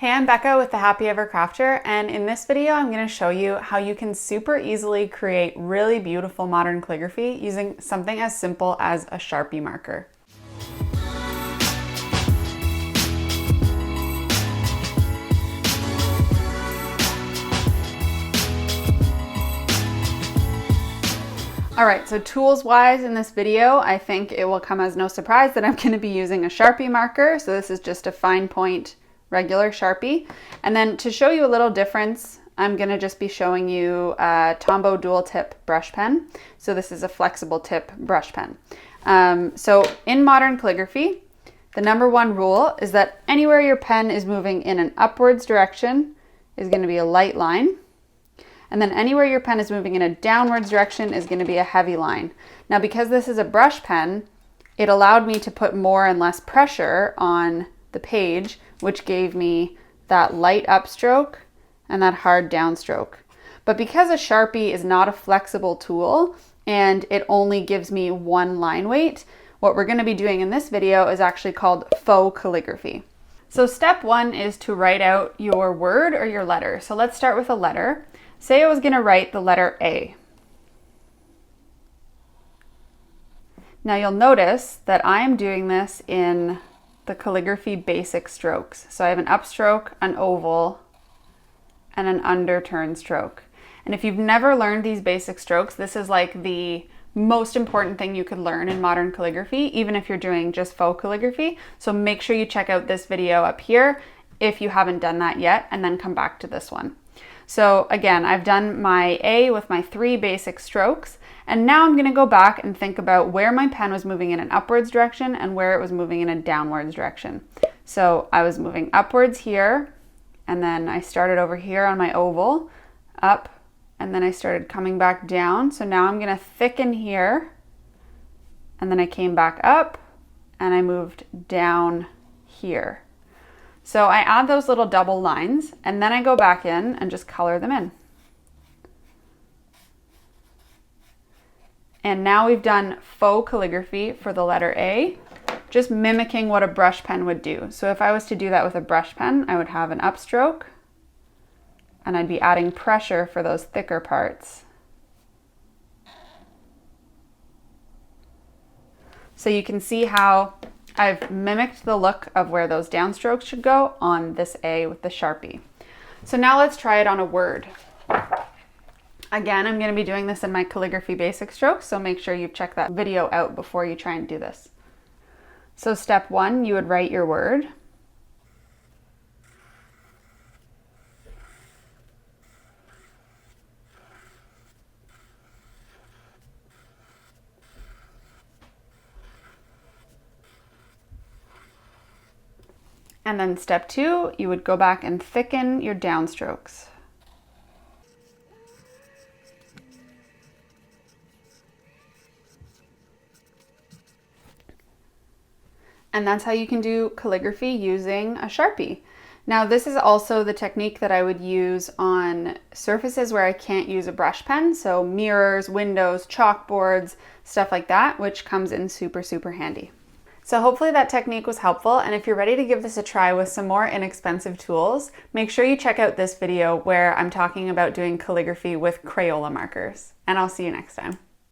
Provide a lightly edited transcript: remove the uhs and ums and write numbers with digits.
Hey, I'm Becca with the Happy Ever Crafter, and in this video I'm going to show you how you can super easily create really beautiful modern calligraphy using something as simple as a Sharpie marker. Alright, so tools-wise in this video, I think it will come as no surprise that I'm going to be using a Sharpie marker. So this is just a fine point regular Sharpie. And then to show you a little difference, I'm going to just be showing you a Tombow dual tip brush pen. So this is a flexible tip brush pen. So in modern calligraphy, the number one rule is that anywhere your pen is moving in an upwards direction is going to be a light line. And then anywhere your pen is moving in a downwards direction is going to be a heavy line. Now, because this is a brush pen, it allowed me to put more and less pressure on the page, which gave me that light upstroke and that hard downstroke. But because a Sharpie is not a flexible tool and it only gives me one line weight, what we're going to be doing in this video is actually called faux calligraphy. So step one is to write out your word or your letter. So let's start with a letter. Say I was going to write the letter A. Now you'll notice that I'm doing this in the calligraphy basic strokes. So I have an upstroke, an oval, and an underturn stroke. And if you've never learned these basic strokes, this is like the most important thing you could learn in modern calligraphy, even if you're doing just faux calligraphy. So make sure you check out this video up here if you haven't done that yet, and then come back to this one. So again, I've done my A with my 3 basic strokes, and now I'm going to go back and think about where my pen was moving in an upwards direction and where it was moving in a downwards direction. So I was moving upwards here, and then I started over here on my oval, up, and then I started coming back down. So now I'm going to thicken here, and then I came back up, and I moved down here. So I add those little double lines, and then I go back in and just color them in. And now we've done faux calligraphy for the letter A, just mimicking what a brush pen would do. So if I was to do that with a brush pen, I would have an upstroke, and I'd be adding pressure for those thicker parts. So you can see how I've mimicked the look of where those downstrokes should go on this A with the Sharpie. So now let's try it on a word. Again, I'm going to be doing this in my calligraphy basic strokes, so make sure you've checked that video out before you try and do this. So step one, you would write your word. And then step two, you would go back and thicken your downstrokes. And that's how you can do calligraphy using a Sharpie. Now this is also the technique that I would use on surfaces where I can't use a brush pen, so mirrors, windows, chalkboards, stuff like that, which comes in super, super handy. So hopefully that technique was helpful, and if you're ready to give this a try with some more inexpensive tools, make sure you check out this video where I'm talking about doing calligraphy with Crayola markers. And I'll see you next time.